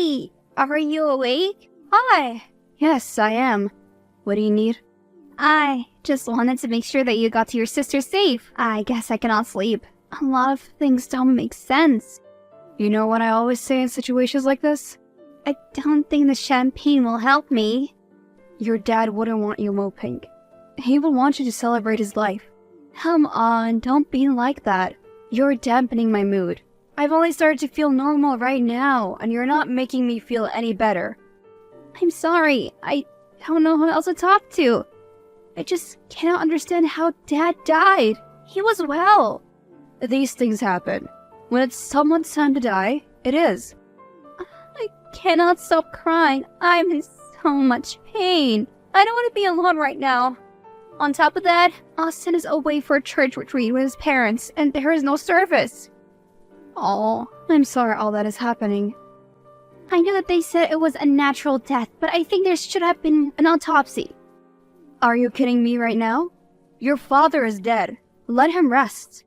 Hey, are you awake? Hi. Yes, I am. What do you need? I just wanted to make sure that you got to your sister safe. I guess I cannot sleep. A lot of things don't make sense. You know what I always say in situations like this? I don't think the champagne will help me. Your dad wouldn't want you moping. He would want you to celebrate his life. Come on, don't be like that. You're dampening my mood. I've only started to feel normal right now, and you're not making me feel any better. I'm sorry. I don't know who else to talk to. I just cannot understand how Dad died. He was well. These things happen. When it's someone's time to die, it is. I cannot stop crying. I'm in so much pain. I don't want to be alone right now. On top of that, Austin is away for a church retreat with his parents, and there is no service. Oh, I'm sorry all that is happening. I know that they said it was a natural death, but I think there should have been an autopsy. Are you kidding me right now? Your father is dead. Let him rest.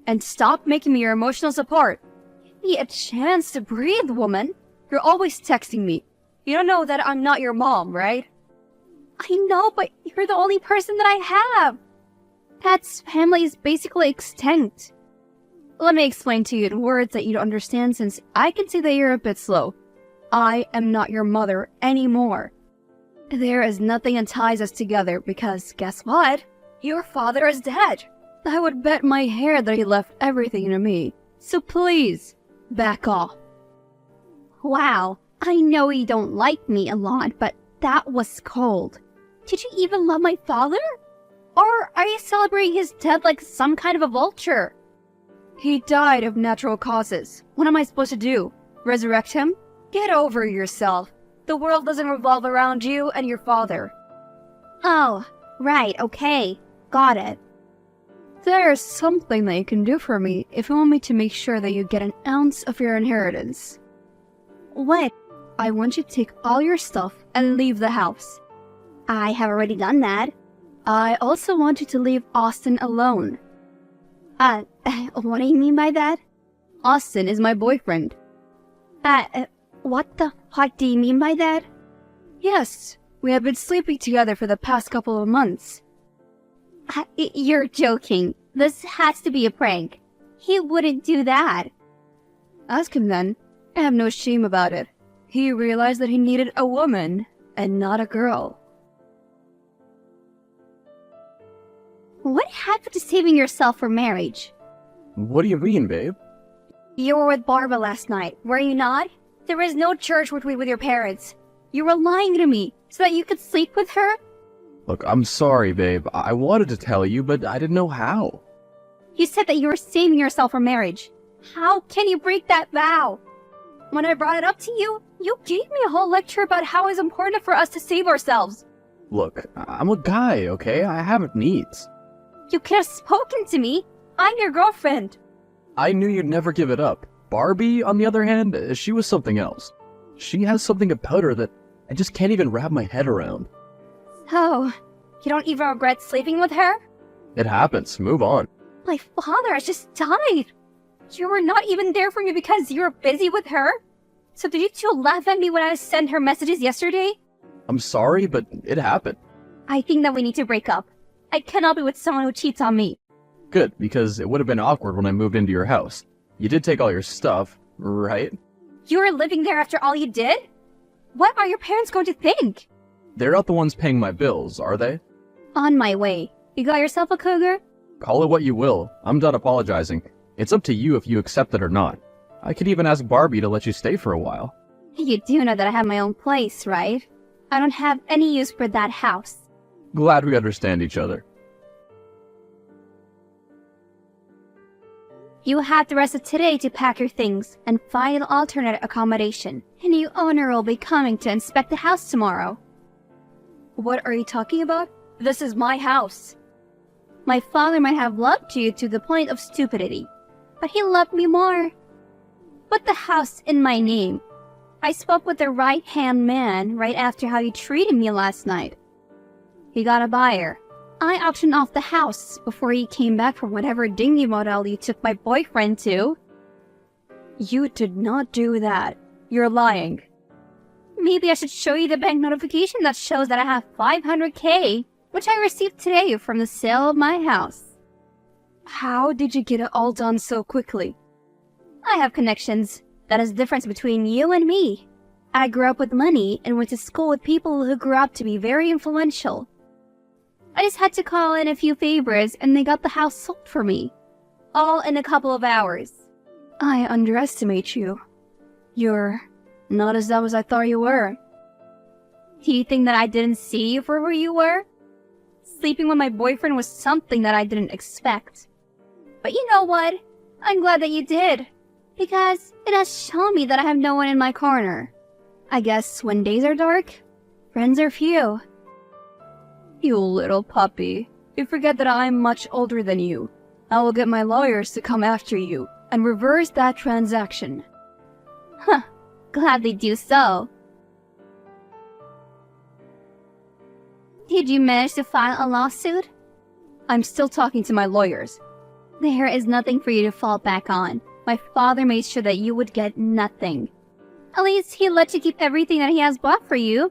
And stop making me your emotional support. Give me a chance to breathe, woman. You're always texting me. You don't know that I'm not your mom, right? I know, but you're the only person that I have. Pat's family is basically extinct. Let me explain to you in words that you don't understand, since I can see that you're a bit slow. I am not your mother anymore. There is nothing that ties us together because, guess what? Your father is dead. I would bet my hair that he left everything to me. So please, back off. Wow, I know you don't like me a lot, but that was cold. Did you even love my father? Or are you celebrating his death like some kind of a vulture? He died of natural causes. What am I supposed to do? Resurrect him? Get over yourself. The world doesn't revolve around you and your father. Oh, right, okay. Got it. There's something that you can do for me if you want me to make sure that you get an ounce of your inheritance. What? I want you to take all your stuff and leave the house. I have already done that. I also want you to leave Austin alone. What do you mean by that? Austin is my boyfriend. What the fuck do you mean by that? Yes, we have been sleeping together for the past couple of months. You're joking. This has to be a prank. He wouldn't do that. Ask him then. I have no shame about it. He realized that he needed a woman and not a girl. What happened to saving yourself for marriage? What do you mean, babe? You were with Barbara last night, were you not? There was no church retreat with your parents. You were lying to me so that you could sleep with her? Look, I'm sorry, babe. I wanted to tell you, but I didn't know how. You said that you were saving yourself for marriage. How can you break that vow? When I brought it up to you, you gave me a whole lecture about how it's important for us to save ourselves. Look, I'm a guy, okay? I have needs. You could have spoken to me. I'm your girlfriend. I knew you'd never give it up. Barbie, on the other hand, she was something else. She has something about her that I just can't even wrap my head around. So, you don't even regret sleeping with her? It happens. Move on. My father has just died. You were not even there for me because you were busy with her? So did you two laugh at me when I sent her messages yesterday? I'm sorry, but it happened. I think that we need to break up. I cannot be with someone who cheats on me. Good, because it would have been awkward when I moved into your house. You did take all your stuff, right? You were living there after all you did? What are your parents going to think? They're not the ones paying my bills, are they? On my way. You got yourself a cougar? Call it what you will. I'm done apologizing. It's up to you if you accept it or not. I could even ask Barbie to let you stay for a while. You do know that I have my own place, right? I don't have any use for that house. Glad we understand each other. You have the rest of today to pack your things and find an alternate accommodation. A new owner will be coming to inspect the house tomorrow. What are you talking about? This is my house. My father might have loved you to the point of stupidity, but he loved me more. Put the house in my name. I spoke with the right-hand man right after how you treated me last night. He got a buyer. I auctioned off the house before he came back from whatever dingy motel you took my boyfriend to. You did not do that. You're lying. Maybe I should show you the bank notification that shows that I have 500K, which I received today from the sale of my house. How did you get it all done so quickly? I have connections. That is the difference between you and me. I grew up with money and went to school with people who grew up to be very influential. I just had to call in a few favors and they got the house sold for me. All in a couple of hours. I underestimate you. You're not as dumb as I thought you were. Do you think that I didn't see you for who you were? Sleeping with my boyfriend was something that I didn't expect. But you know what? I'm glad that you did. Because it has shown me that I have no one in my corner. I guess when days are dark, friends are few. You little puppy. You forget that I'm much older than you. I will get my lawyers to come after you and reverse that transaction. Huh. Gladly do so. Did you manage to file a lawsuit? I'm still talking to my lawyers. There is nothing for you to fall back on. My father made sure that you would get nothing. At least he let you keep everything that he has bought for you.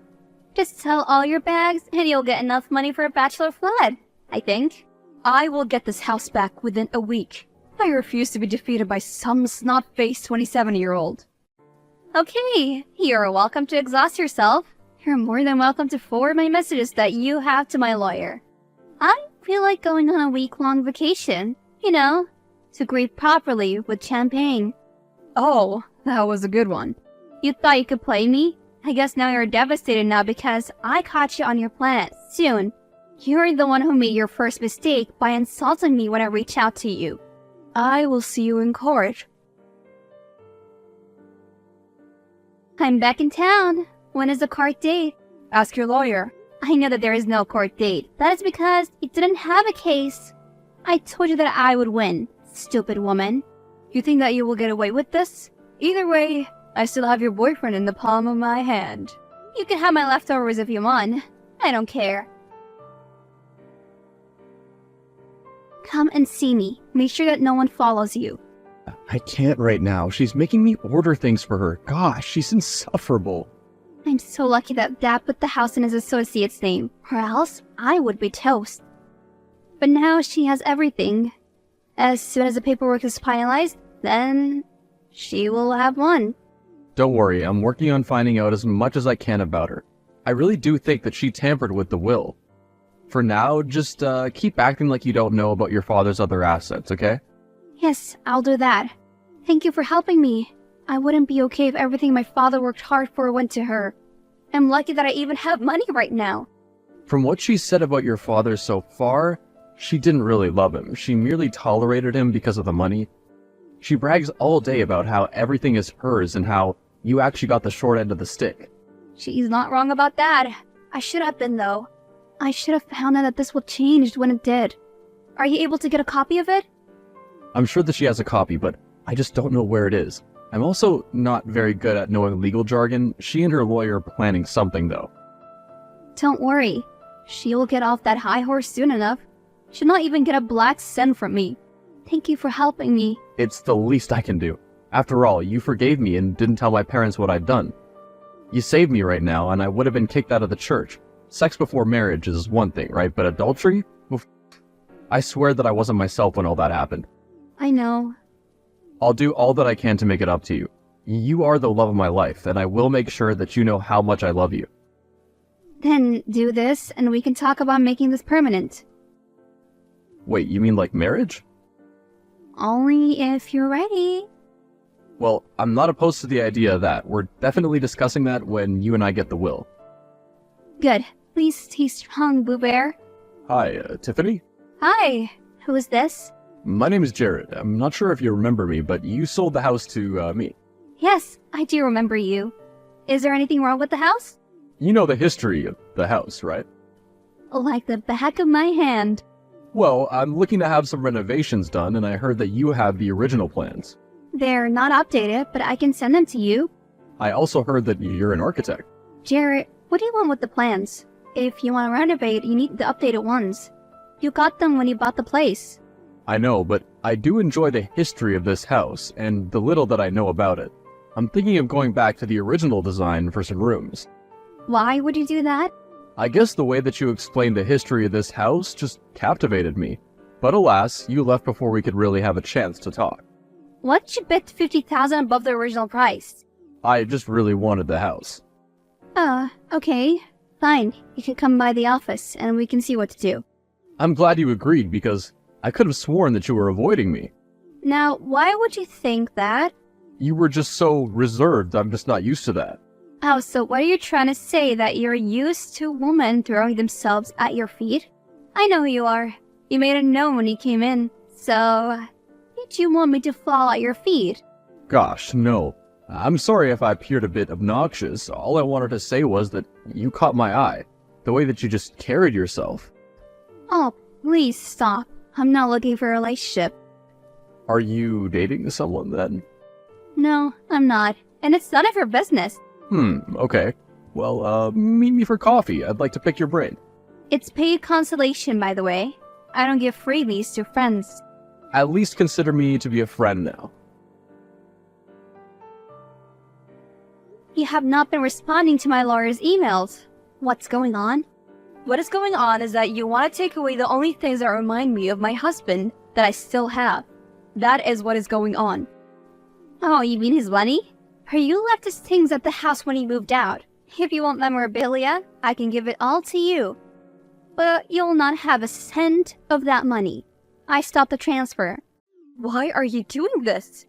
Just sell all your bags and you'll get enough money for a bachelor flat, I think. I will get this house back within a week. I refuse to be defeated by some snot-faced 27-year-old. Okay, you're welcome to exhaust yourself. You're more than welcome to forward my messages that you have to my lawyer. I feel like going on a week-long vacation, to grieve properly with champagne. Oh, that was a good one. You thought you could play me? I guess now you're devastated now because I caught you on your planet soon. You're the one who made your first mistake by insulting me when I reached out to you. I will see you in court. I'm back in town. When is the court date? Ask your lawyer. I know that there is no court date. That is because you didn't have a case. I told you that I would win, stupid woman. You think that you will get away with this? Either way, I still have your boyfriend in the palm of my hand. You can have my leftovers if you want. I don't care. Come and see me. Make sure that no one follows you. I can't right now. She's making me order things for her. Gosh, she's insufferable. I'm so lucky that Dad put the house in his associate's name, or else I would be toast. But now she has everything. As soon as the paperwork is finalized, then she will have one. Don't worry, I'm working on finding out as much as I can about her. I really do think that she tampered with the will. For now, just keep acting like you don't know about your father's other assets, okay? Yes, I'll do that. Thank you for helping me. I wouldn't be okay if everything my father worked hard for went to her. I'm lucky that I even have money right now. From what she said about your father so far, she didn't really love him. She merely tolerated him because of the money. She brags all day about how everything is hers and how you actually got the short end of the stick. She's not wrong about that. I should have been, though. I should have found out that this would change when it did. Are you able to get a copy of it? I'm sure that she has a copy, but I just don't know where it is. I'm also not very good at knowing legal jargon. She and her lawyer are planning something, though. Don't worry. She'll get off that high horse soon enough. She'll not even get a black cent from me. Thank you for helping me. It's the least I can do. After all, you forgave me and didn't tell my parents what I'd done. You saved me right now, and I would have been kicked out of the church. Sex before marriage is one thing, right? But adultery? Oof. I swear that I wasn't myself when all that happened. I know. I'll do all that I can to make it up to you. You are the love of my life, and I will make sure that you know how much I love you. Then do this, and we can talk about making this permanent. Wait, you mean like marriage? Only if you're ready. Well, I'm not opposed to the idea of that. We're definitely discussing that when you and I get the will. Good. Please stay strong, Boo Bear. Hi, Tiffany? Hi. Who is this? My name is Jared. I'm not sure if you remember me, but you sold the house to me. Yes, I do remember you. Is there anything wrong with the house? You know the history of the house, right? Like the back of my hand. Well, I'm looking to have some renovations done, and I heard that you have the original plans. They're not updated, but I can send them to you. I also heard that you're an architect. Jared, what do you want with the plans? If you want to renovate, you need the updated ones. You got them when you bought the place. I know, but I do enjoy the history of this house, and the little that I know about it. I'm thinking of going back to the original design for some rooms. Why would you do that? I guess the way that you explained the history of this house just captivated me. But alas, you left before we could really have a chance to talk. What'd you bet 50,000 above the original price? I just really wanted the house. Okay. Fine. You can come by the office and we can see what to do. I'm glad you agreed because I could have sworn that you were avoiding me. Now, why would you think that? You were just so reserved, I'm just not used to that. Oh, so what are you trying to say? That you're used to women throwing themselves at your feet? I know who you are. You made it known when you came in. So, did you want me to fall at your feet? Gosh, no. I'm sorry if I appeared a bit obnoxious. All I wanted to say was that you caught my eye. The way that you just carried yourself. Oh, please stop. I'm not looking for a relationship. Are you dating someone then? No, I'm not. And it's none of your business. Okay. Well, meet me for coffee. I'd like to pick your brain. It's paid consolation, by the way. I don't give freebies to friends. At least consider me to be a friend now. You have not been responding to my lawyer's emails. What's going on? What is going on is that you want to take away the only things that remind me of my husband that I still have. That is what is going on. Oh, you mean his money? You left his things at the house when he moved out. If you want memorabilia, I can give it all to you. But you'll not have a cent of that money. I stopped the transfer. Why are you doing this?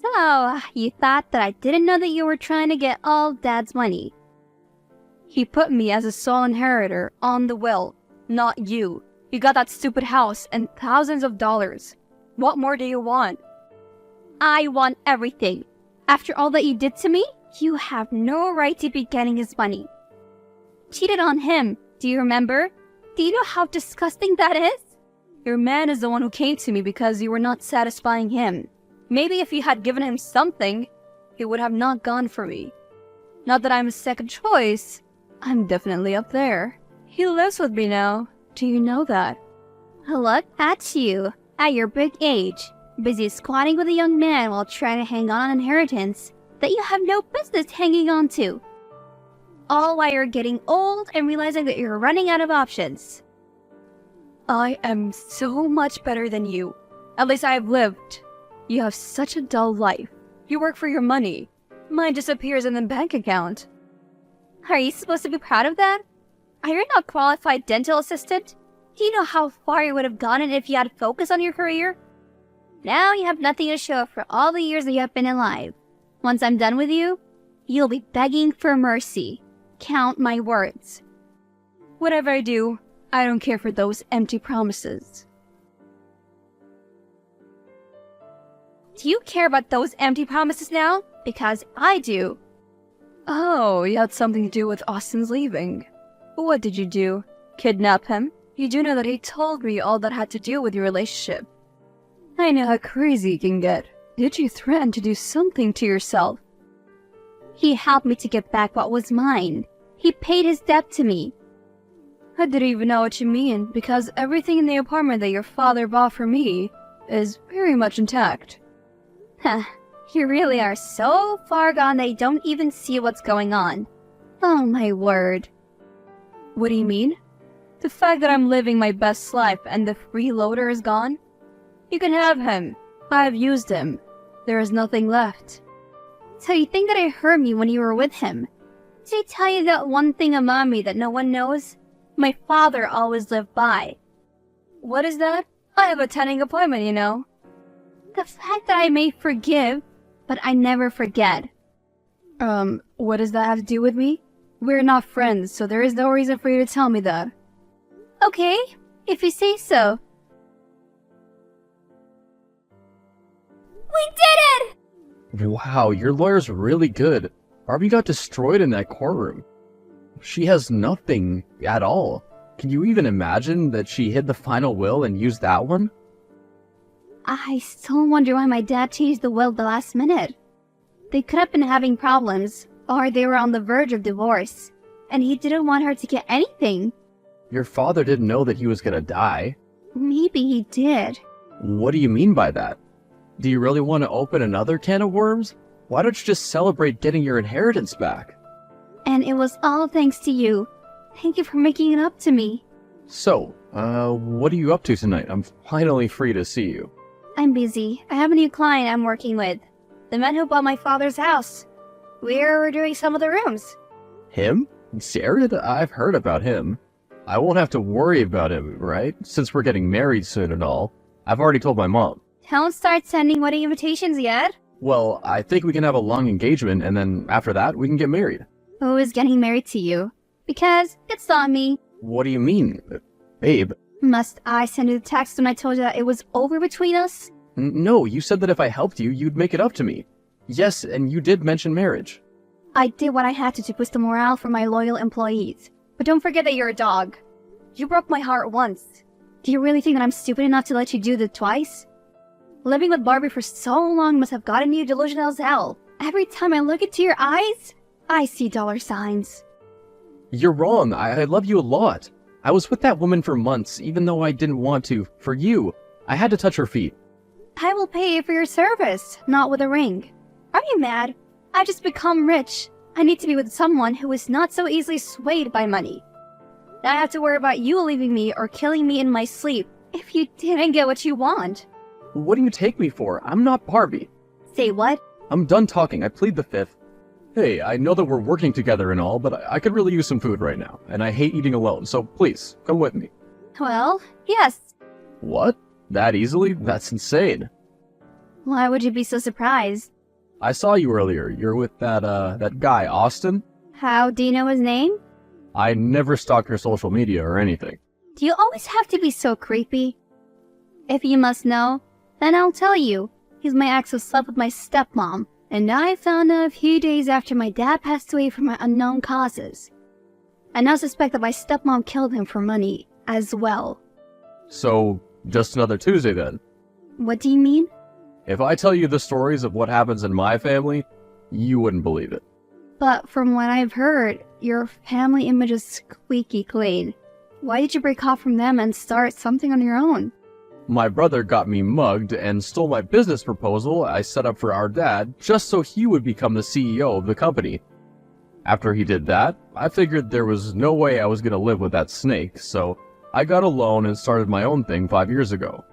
So, you thought that I didn't know that you were trying to get all Dad's money. He put me as a sole inheritor on the will, not you. You got that stupid house and thousands of dollars. What more do you want? I want everything. After all that you did to me, you have no right to be getting his money. Cheated on him, do you remember? Do you know how disgusting that is? Your man is the one who came to me because you were not satisfying him. Maybe if you had given him something, he would have not gone for me. Not that I'm a second choice. I'm definitely up there. He lives with me now. Do you know that? Look at you, at your big age, busy squatting with a young man while trying to hang on an inheritance that you have no business hanging on to. All while you're getting old and realizing that you're running out of options. I am so much better than you. At least I have lived. You have such a dull life. You work for your money. Mine disappears in the bank account. Are you supposed to be proud of that? Are you not a qualified dental assistant? Do you know how far you would have gone if you had focus on your career? Now you have nothing to show for all the years that you have been alive. Once I'm done with you, you'll be begging for mercy. Count my words. Whatever I do, I don't care for those empty promises. Do you care about those empty promises now? Because I do. Oh, you had something to do with Austin's leaving. What did you do? Kidnap him? You do know that he told me all that had to do with your relationship. I know how crazy you can get. Did you threaten to do something to yourself? He helped me to get back what was mine. He paid his debt to me. I didn't even know what you mean, because everything in the apartment that your father bought for me is very much intact. Huh. You really are so far gone that you don't even see what's going on. Oh my word. What do you mean? The fact that I'm living my best life and the freeloader is gone? You can have him. I've used him. There is nothing left. So you think that I heard me when you were with him? Did I tell you that one thing about me that no one knows? My father always lived by. What is that? I have a attending appointment, you know. The fact that I may forgive, but I never forget. What does that have to do with me? We're not friends, so there is no reason for you to tell me that. Okay, if you say so. We did it! Wow, your lawyer's really good. Barbie got destroyed in that courtroom. She has nothing at all. Can you even imagine that she hid the final will and used that one? I still wonder why my dad changed the will at the last minute. They could have been having problems, or they were on the verge of divorce, and he didn't want her to get anything. Your father didn't know that he was gonna die. Maybe he did. What do you mean by that? Do you really want to open another can of worms? Why don't you just celebrate getting your inheritance back? And it was all thanks to you. Thank you for making it up to me. So, what are you up to tonight? I'm finally free to see you. I'm busy. I have a new client I'm working with. The man who bought my father's house. We're doing some of the rooms. Him? Jared? I've heard about him. I won't have to worry about him, right? Since we're getting married soon and all. I've already told my mom. Don't start sending wedding invitations yet. Well, I think we can have a long engagement, and then after that, we can get married. Who is getting married to you? Because it's not me. What do you mean? Babe? Must I send you the text when I told you that it was over between us? No, you said that if I helped you, you'd make it up to me. Yes, and you did mention marriage. I did what I had to boost the morale for my loyal employees. But don't forget that you're a dog. You broke my heart once. Do you really think that I'm stupid enough to let you do that twice? Living with Barbie for so long must have gotten you delusional as hell. Every time I look into your eyes, I see dollar signs. You're wrong. I love you a lot. I was with that woman for months, even though I didn't want to. For you. I had to touch her feet. I will pay you for your service, not with a ring. Are you mad? I've just become rich. I need to be with someone who is not so easily swayed by money. Now I have to worry about you leaving me or killing me in my sleep if you didn't get what you want. What do you take me for? I'm not Barbie. Say what? I'm done talking. I plead the fifth. Hey, I know that we're working together and all, but I could really use some food right now, and I hate eating alone, so please, come with me. Well, yes. What? That easily? That's insane. Why would you be so surprised? I saw you earlier. You're with that guy, Austin? How do you know his name? I never stalk your social media or anything. Do you always have to be so creepy? If you must know, then I'll tell you. He's my ex who slept with my stepmom, and I found out a few days after my dad passed away from unknown causes. I now suspect that my stepmom killed him for money as well. So, just another Tuesday then? What do you mean? If I tell you the stories of what happens in my family, you wouldn't believe it. But from what I've heard, your family image is squeaky clean. Why did you break off from them and start something on your own? My brother got me mugged and stole my business proposal I set up for our dad just so he would become the CEO of the company. After he did that, I figured there was no way I was going to live with that snake, so I got a loan and started my own thing 5 years ago.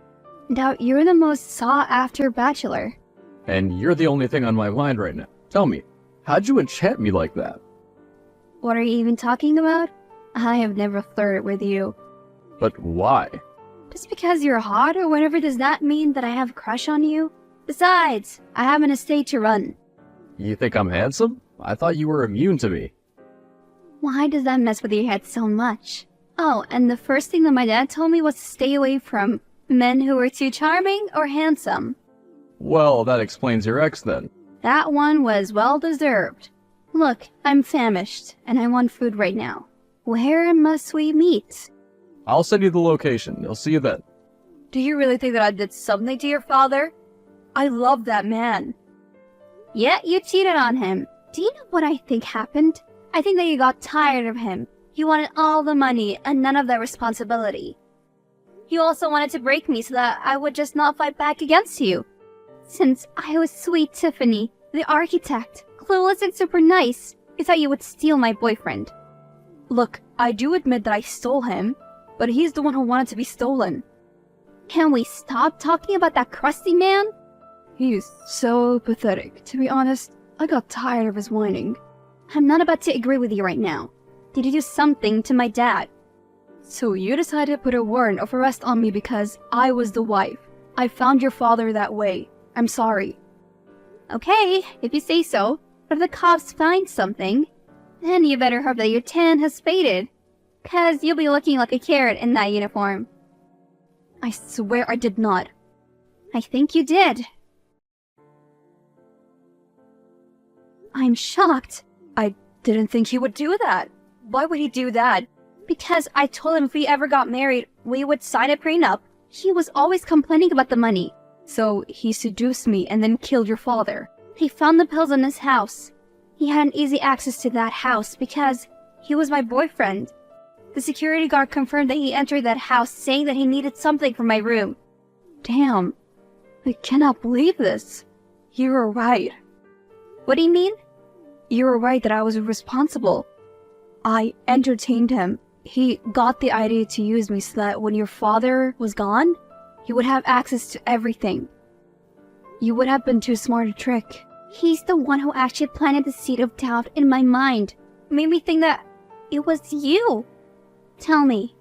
Now you're the most sought-after bachelor. And you're the only thing on my mind right now. Tell me, how'd you enchant me like that? What are you even talking about? I have never flirted with you. But why? Just because you're hot or whatever does that mean that I have a crush on you? Besides, I have an estate to run. You think I'm handsome? I thought you were immune to me. Why does that mess with your head so much? Oh, and the first thing that my dad told me was to stay away from men who were too charming or handsome. Well, that explains your ex then. That one was well deserved. Look, I'm famished, and I want food right now. Where must we meet? I'll send you the location. I'll see you then. Do you really think that I did something to your father? I love that man. Yeah, you cheated on him. Do you know what I think happened? I think that you got tired of him. You wanted all the money and none of the responsibility. You also wanted to break me so that I would just not fight back against you. Since I was sweet Tiffany, the architect, clueless and super nice, you thought you would steal my boyfriend. Look, I do admit that I stole him, but he's the one who wanted to be stolen. Can we stop talking about that crusty man? He's so pathetic. To be honest, I got tired of his whining. I'm not about to agree with you right now. Did you do something to my dad? So you decided to put a warrant of arrest on me because I was the wife. I found your father that way. I'm sorry. Okay, if you say so. But if the cops find something, then you better hope that your tan has faded. 'Cause you'll be looking like a carrot in that uniform. I swear I did not. I think you did. I'm shocked. I didn't think he would do that. Why would he do that? Because I told him if we ever got married, we would sign a prenup. He was always complaining about the money. So he seduced me and then killed your father. He found the pills in his house. He had an easy access to that house because he was my boyfriend. The security guard confirmed that he entered that house saying that he needed something from my room. Damn. I cannot believe this. You were right. What do you mean? You were right that I was responsible. I entertained him. He got the idea to use me so that when your father was gone, he would have access to everything. You would have been too smart a trick. He's the one who actually planted the seed of doubt in my mind. Made me think that it was you. Tell me,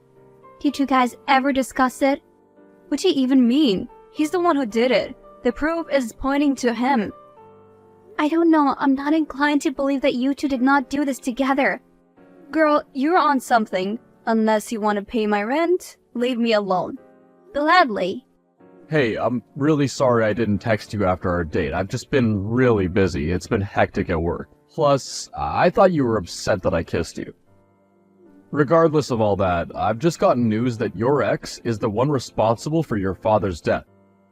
did you guys ever discuss it? What do you even mean? He's the one who did it. The proof is pointing to him. I don't know, I'm not inclined to believe that you two did not do this together. Girl, you're on something. Unless you want to pay my rent, leave me alone. Gladly. Hey, I'm really sorry I didn't text you after our date. I've just been really busy. It's been hectic at work. Plus, I thought you were upset that I kissed you. Regardless of all that, I've just gotten news that your ex is the one responsible for your father's death.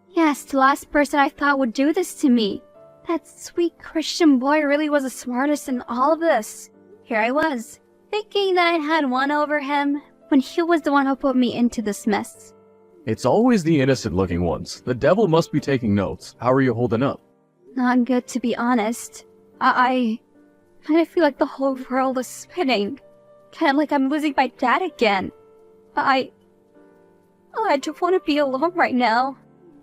Yes, the last person I thought would do this to me. That sweet Christian boy really was the smartest in all of this. Here I was, thinking that I had one over him, when he was the one who put me into this mess. It's always the innocent-looking ones. The devil must be taking notes. How are you holding up? Not good, to be honest. I kind of feel like the whole world is spinning. Kind of like I'm losing my dad again. I just want to be alone right now.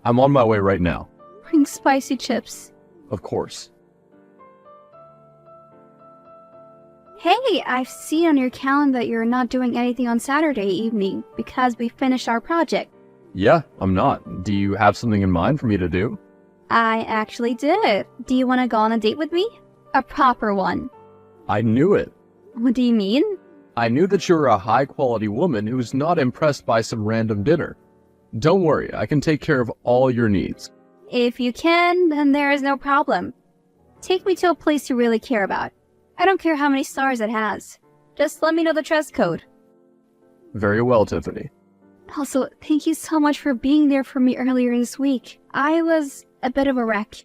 I'm on my way right now. Bring spicy chips. Of course. Hey, I've seen on your calendar that you're not doing anything on Saturday evening because we finished our project. Yeah, I'm not. Do you have something in mind for me to do? I actually did. Do you want to go on a date with me? A proper one. I knew it. What do you mean? I knew that you're a high-quality woman who's not impressed by some random dinner. Don't worry, I can take care of all your needs. If you can, then there is no problem. Take me to a place you really care about. I don't care how many stars it has. Just let me know the dress code. Very well, Tiffany. Also, thank you so much for being there for me earlier this week. I was a bit of a wreck.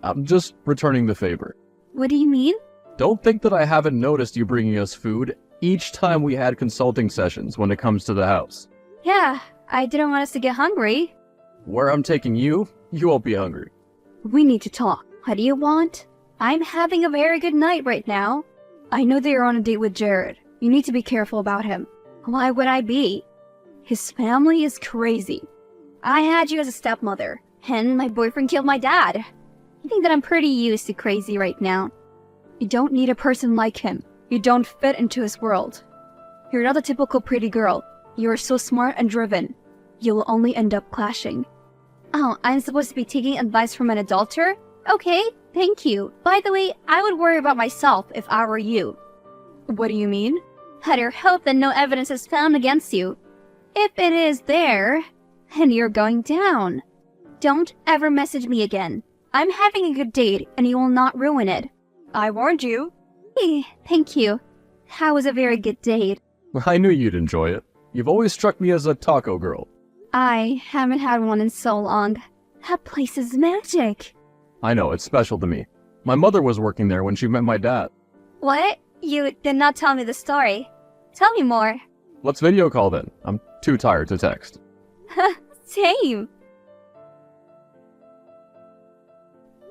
I'm just returning the favor. What do you mean? Don't think that I haven't noticed you bringing us food each time we had consulting sessions when it comes to the house. Yeah, I didn't want us to get hungry. Where I'm taking you, you won't be hungry. We need to talk. What do you want? I'm having a very good night right now. I know that you're on a date with Jared. You need to be careful about him. Why would I be? His family is crazy. I had you as a stepmother, and my boyfriend killed my dad. I think that I'm pretty used to crazy right now. You don't need a person like him. You don't fit into his world. You're not a typical pretty girl. You are so smart and driven. You'll only end up clashing. Oh, I'm supposed to be taking advice from an adulterer? Okay, thank you. By the way, I would worry about myself if I were you. What do you mean? Better hope that no evidence is found against you. If it is there, then you're going down. Don't ever message me again. I'm having a good date, and you will not ruin it. I warned you. Thank you. That was a very good date. I knew you'd enjoy it. You've always struck me as a taco girl. I haven't had one in so long. That place is magic. I know, it's special to me. My mother was working there when she met my dad. What? You did not tell me the story. Tell me more. Let's video call then. I'm too tired to text. Same.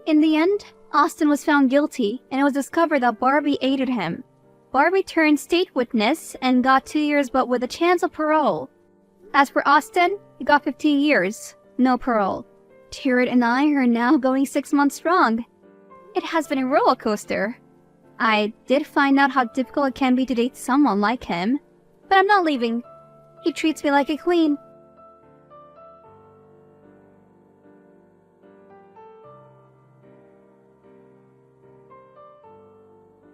In the end, Austin was found guilty, and it was discovered that Barbie aided him. Barbie turned state witness and got 2 years but with a chance of parole. As for Austin, he got 15 years, no parole. Jared and I are now going 6 months strong. It has been a roller coaster. I did find out how difficult it can be to date someone like him, but I'm not leaving. He treats me like a queen.